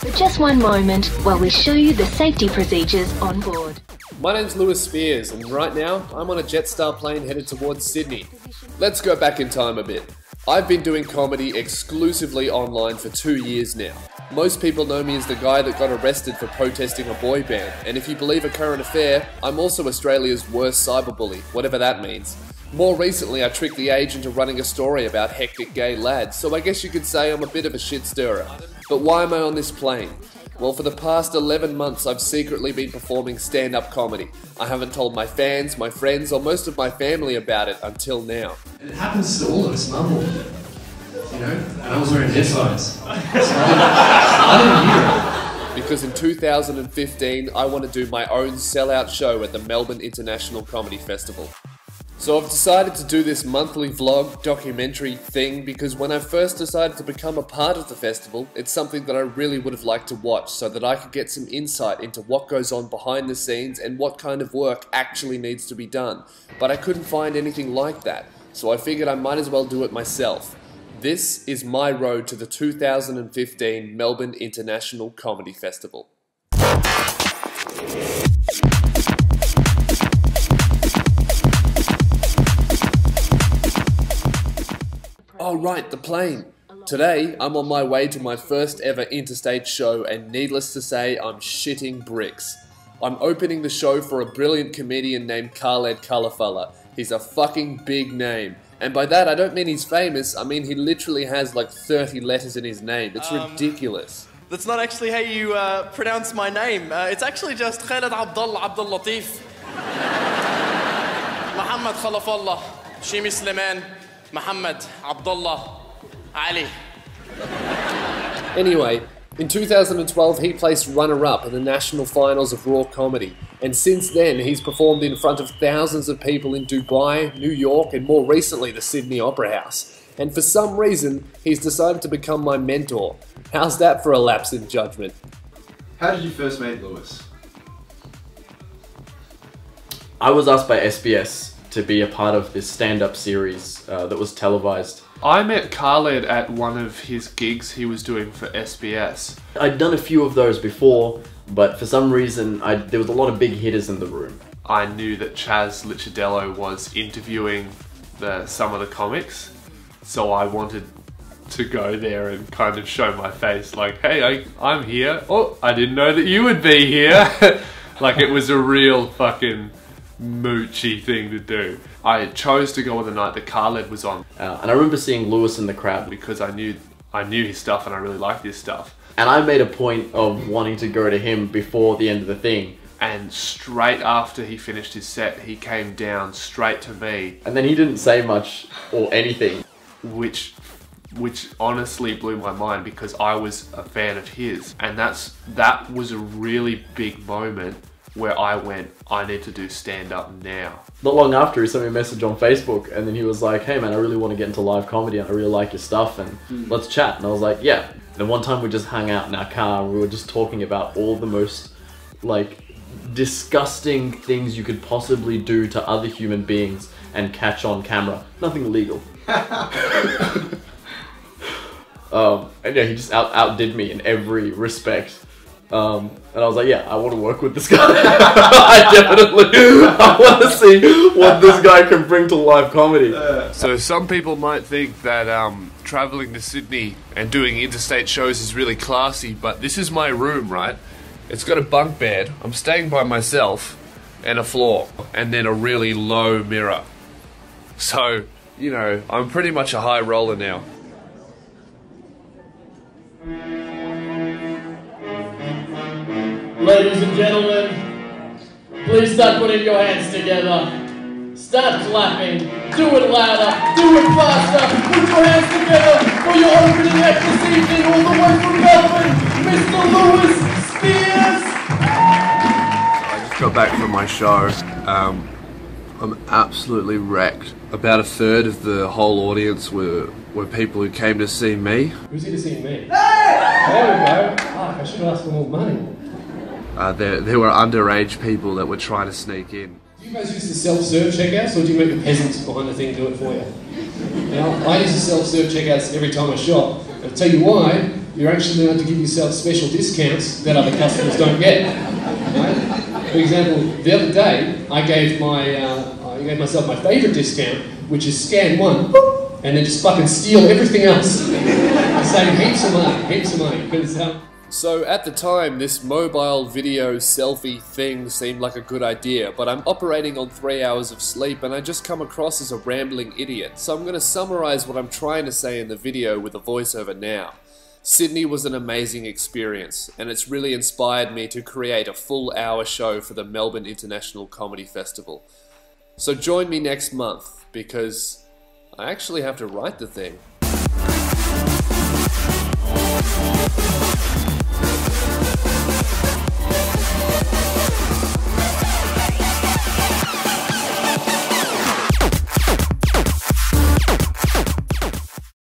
For just one moment while we show you the safety procedures on board. My name's Lewis Spears, and right now I'm on a Jetstar plane headed towards Sydney. Let's go back in time a bit. I've been doing comedy exclusively online for 2 years now. Most people know me as the guy that got arrested for protesting a boy band, and if you believe a current affair, I'm also Australia's worst cyberbully, whatever that means. More recently, I tricked the age into running a story about hectic gay lads, so I guess you could say I'm a bit of a shit stirrer. But why am I on this plane? Well, for the past 11 months, I've secretly been performing stand-up comedy. I haven't told my fans, my friends, or most of my family about it until now. And it happens to all of us, mumble. You know, and I was wearing headphones. So I didn't hear it. Because in 2015, I want to do my own sellout show at the Melbourne International Comedy Festival. So I've decided to do this monthly vlog documentary thing because when I first decided to become a part of the festival, it's something that I really would have liked to watch so that I could get some insight into what goes on behind the scenes and what kind of work actually needs to be done. But I couldn't find anything like that, so I figured I might as well do it myself. This is my road to the 2015 Melbourne International Comedy Festival. Oh right, the plane. Today, I'm on my way to my first ever interstate show and needless to say, I'm shitting bricks. I'm opening the show for a brilliant comedian named Khaled Kalafala. He's a fucking big name. And by that, I don't mean he's famous, I mean he literally has like 30 letters in his name. It's ridiculous. That's not actually how you pronounce my name. It's actually just Khaled Abdul Latif. Muhammad Khalafallah. Shimi Suleiman. Muhammad Abdullah Ali. Anyway, in 2012 he placed runner-up in the national finals of Raw Comedy, and since then he's performed in front of thousands of people in Dubai, New York, and more recently the Sydney Opera House. And for some reason, he's decided to become my mentor. How's that for a lapse in judgment? How did you first meet Lewis? I was asked by SBS to be a part of this stand-up series that was televised. I met Khaled at one of his gigs he was doing for SBS. I'd done a few of those before, but for some reason there was a lot of big hitters in the room. I knew that Chaz Licciardello was interviewing some of the comics, so I wanted to go there and kind of show my face like, hey, I'm here. Oh, I didn't know that you would be here. Like it was a real fucking moochy thing to do. I chose to go on the night that Khaled was on. And I remember seeing Lewis in the crowd. Because I knew his stuff and I really liked his stuff. And I made a point of wanting to go to him before the end of the thing. And straight after he finished his set, he came down straight to me. And then he didn't say much or anything. Which honestly blew my mind because I was a fan of his. And that was a really big moment where I went, I need to do stand-up now. Not long after, he sent me a message on Facebook and then he was like, hey man, I really want to get into live comedy and I really like your stuff and let's chat. And I was like, yeah. And one time we just hung out in our car and we were just talking about all the most like disgusting things you could possibly do to other human beings and catch on camera. Nothing illegal. And yeah, he just outdid me in every respect. And I was like, yeah, I want to work with this guy. I want to see what this guy can bring to live comedy. So some people might think that traveling to Sydney and doing interstate shows is really classy, but this is my room, right? It's got a bunk bed, I'm staying by myself, and a floor, and then a really low mirror. So, you know, I'm pretty much a high roller now. Ladies and gentlemen, please start putting your hands together. Start clapping. Do it louder. Do it faster. Put your hands together for your opening act this evening all the way from Melbourne, Mr. Lewis Spears. I just got back from my show. I'm absolutely wrecked. About a third of the whole audience were people who came to see me. Who's here to see me? Hey! There we go. Fuck, I should have asked for more money. There were underage people that were trying to sneak in. Do you guys use the self-serve checkouts or do you make the peasants behind the thing do it for you? Now, I use the self-serve checkouts every time I shop. I'll tell you why. you're actually allowed to give yourself special discounts that other customers don't get. Right? For example, the other day, I gave myself my favourite discount, which is scan one, and then just fucking steal everything else. Save heaps of money, because So at the time, this mobile video selfie thing seemed like a good idea, but I'm operating on 3 hours of sleep and I just come across as a rambling idiot. So I'm going to summarize what I'm trying to say in the video with a voiceover now. Sydney was an amazing experience, and it's really inspired me to create a full hour show for the Melbourne International Comedy Festival. So join me next month, because I actually have to write the thing.